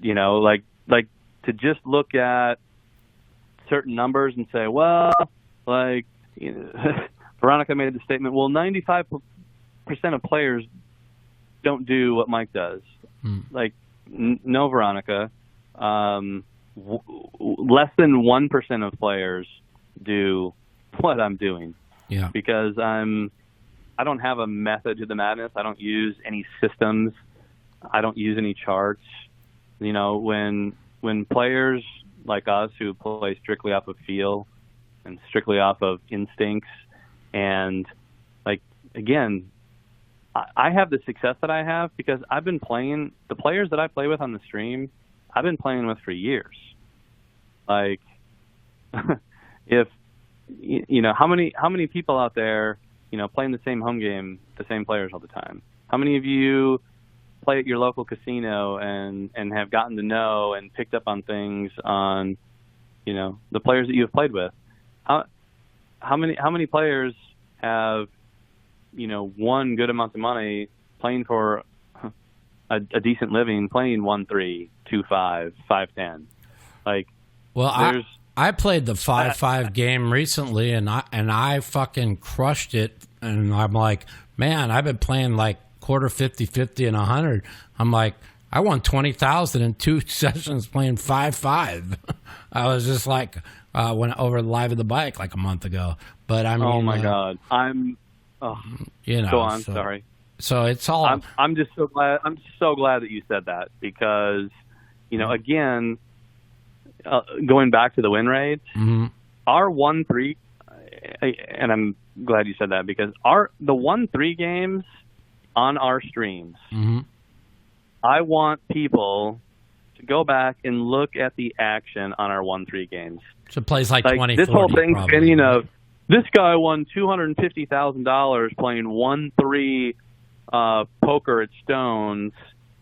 like to just look at certain numbers and say, well, like, Veronica made the statement, well, 95% of players don't do what Mike does. Like, no, Veronica. Less than 1% of players do what I'm doing. Yeah. Because I don't have a method to the madness. I don't use any systems. I don't use any charts. When players like us who play strictly off of feel and strictly off of instincts, and, like, again, I have the success that I have because I've been playing, the players that I play with on the stream, I've been playing with for years. Like, if how many people out there, playing the same home game, the same players all the time? How many of you play at your local casino and have gotten to know and picked up on things on, the players that you have played with? How many players have, won good amounts of money playing for a decent living, playing 1-3, 2-5, 5-10? Like, well, I played the 5-5 game recently, and I fucking crushed it. And I'm like, man, I've been playing like quarter 50-50 and 100. I'm like, I won $20,000 in 2 sessions playing 5-5. I was just like, went over live at the bike like a month ago. But I mean, oh my God, go on. Sorry. So it's all. I'm just so glad. I'm so glad that you said that, because, again, going back to the win rates, our 1-3, and I'm glad you said that, because the 1-3 games on our streams, I want people to go back and look at the action on our 1-3 games. So it plays like 20. This whole thing's spinning of, this guy won $250,000 playing 1-3 poker at Stones,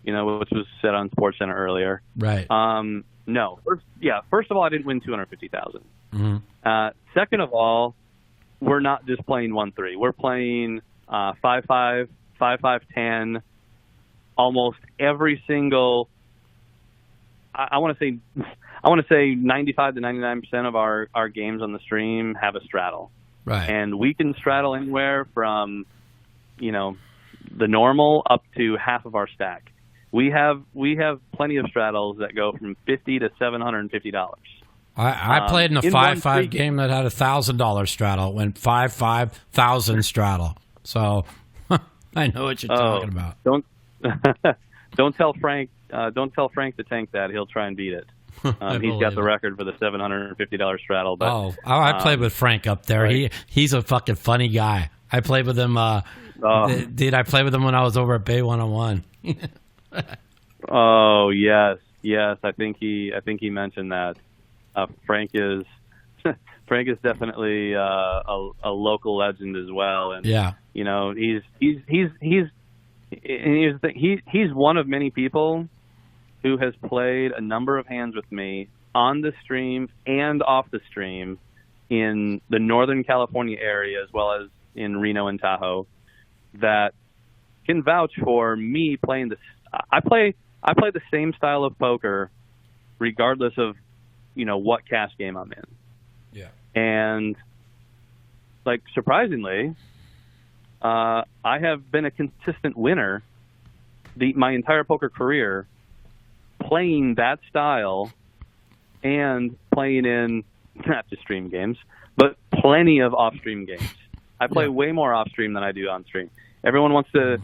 which was said on SportsCenter earlier. Right. No. First of all, I didn't win $250,000. Second of all, we're not just playing 1-3. We're playing 5-5, 5-5-10. Almost every single. I want to say 95 to 99% of our games on the stream have a straddle. Right. And we can straddle anywhere from, the normal up to half of our stack. We have plenty of straddles that go from $50 to $750. I played in a 5-5 game that had $1,000 straddle. It went 5-5, 1,000 straddle. So I know what you're talking about. Don't tell Frank. Don't tell Frank the Tank that. He'll try and beat it. He's got the record for the $750 straddle. But I played with Frank up there. Right. He's a fucking funny guy. I played with him. I played with him when I was over at Bay 101. Oh yes. I think he mentioned that. Frank is definitely a local legend as well. And yeah, he's one of many people who has played a number of hands with me on the stream and off the stream in the Northern California area, as well as in Reno and Tahoe, that can vouch for me playing this. I play the same style of poker regardless of, what cash game I'm in. Yeah. And like, surprisingly, I have been a consistent winner my entire poker career, playing that style and playing in not just stream games, but plenty of off-stream games. I play way more off-stream than I do on-stream. Everyone wants to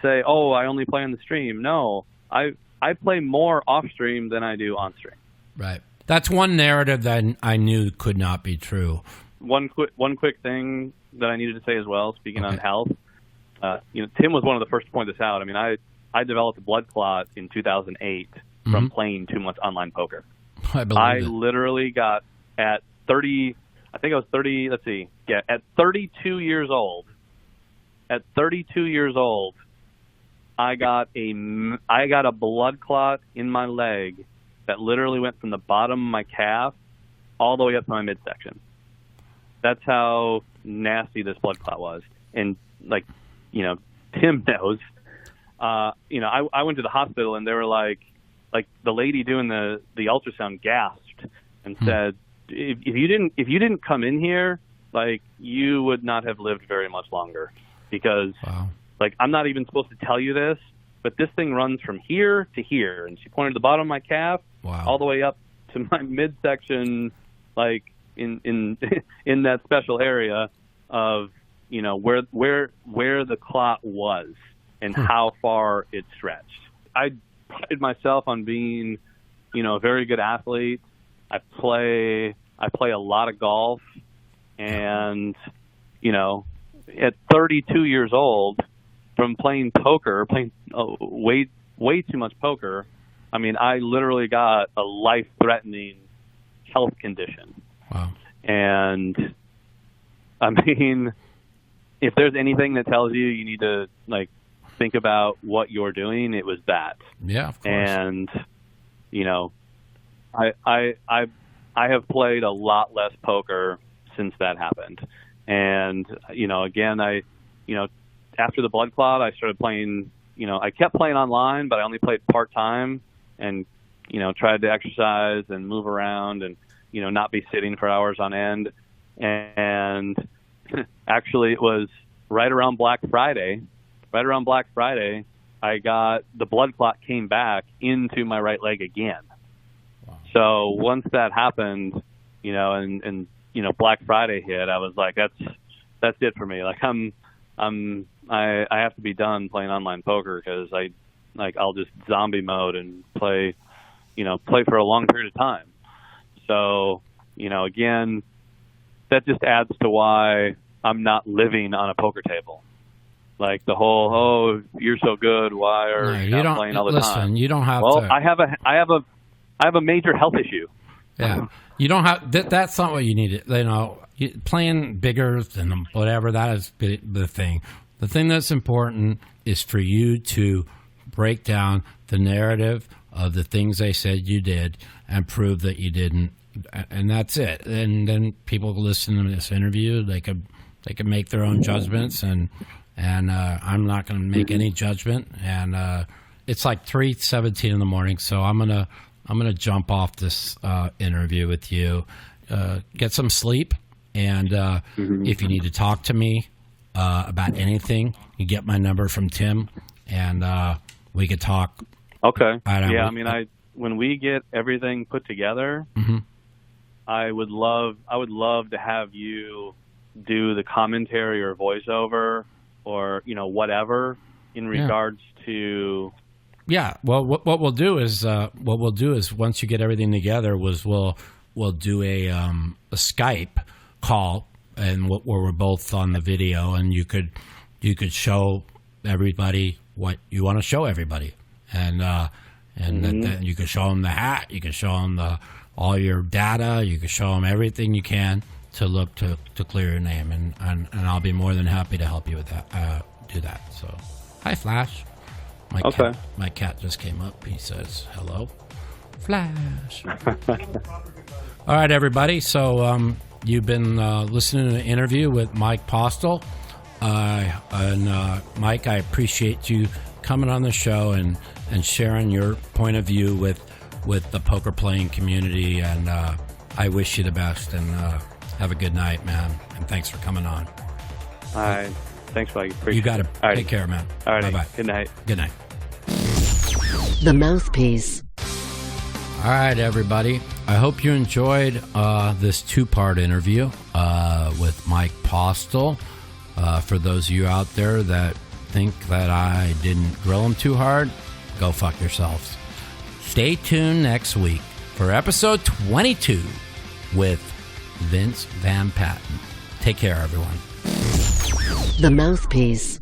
say, "Oh, I only play on the stream." No, I play more off-stream than I do on-stream. Right. That's one narrative that I knew could not be true. One quick thing that I needed to say as well, speaking on health. Tim was one of the first to point this out. I mean, I developed a blood clot in 2008 from playing too much online poker. I literally got at 30. I think I was 30. Let's see. Yeah, at 32 years old. At 32 years old, I got a blood clot in my leg that literally went from the bottom of my calf all the way up to my midsection. That's how nasty this blood clot was. And Tim knows. I went to the hospital and they were like the lady doing the ultrasound gasped and said, if you didn't come in here, you would not have lived very much longer, because I'm not even supposed to tell you this, but this thing runs from here to here. And she pointed to the bottom of my calf all the way up to my midsection, in that special area of, where the clot was and how far it stretched. I prided myself on being, a very good athlete. I play a lot of golf, and, at 32 years old, from playing poker, way too much poker, I mean, I literally got a life-threatening health condition. Wow. And I mean, if there's anything that tells you need to like think about what you're doing, it was that. Yeah, of course. And I have played a lot less poker since that happened. And again, after the blood clot, I started playing. I kept playing online, but I only played part time, and tried to exercise and move around, and not be sitting for hours on end. And actually, it was right around Black Friday, I got the blood clot came back into my right leg again. Wow. So once that happened, and Black Friday hit, I was like, that's it for me. Like I have to be done playing online poker, because I'll just zombie mode and play for a long period of time. So, again, that just adds to why I'm not living on a poker table. Like the whole, you're so good, why are you not playing all the time? Listen, you don't have to. Well, I have a major health issue. Yeah, you don't have. That's not what you need. Playing bigger than whatever, that is the thing. The thing that's important is for you to break down the narrative of the things they said you did and prove that you didn't, and that's it. And then people listen to this interview, they could make their own judgments, and I'm not going to make any judgment. And it's like 3:17 in the morning, so I'm gonna jump off this interview with you. Get some sleep, and if you need to talk to me about anything, you get my number from Tim, and we could talk. Okay. Yeah, when we get everything put together, mm-hmm. I would love to have you do the commentary or voiceover or whatever in regards to. Yeah. Well, what we'll do is once you get everything together, we'll do a Skype call, and where we're both on the video, and you could show everybody what you want to show everybody, and mm-hmm. then you can show them the hat, you can show them all your data, you can show them everything you can to look to clear your name, and I'll be more than happy to help you with that. Do that. So, hi, Flash. My cat just came up. He says hello, Flash. All right, everybody. So you've been listening to an interview with Mike Postle. And Mike, I appreciate you coming on the show and sharing your point of view with the poker playing community. And I wish you the best, and have a good night, man. And thanks for coming on. All right. Thanks, Mike. Appreciate you got to right. Take care, man. All right. Bye-bye. Good night. Good night. The Mouthpiece. All right, everybody. I hope you enjoyed this two-part interview with Mike Postle. For those of you out there that think that I didn't grill him too hard, go fuck yourselves. Stay tuned next week for episode 22 with Vince Van Patten. Take care, everyone. The Mouthpiece.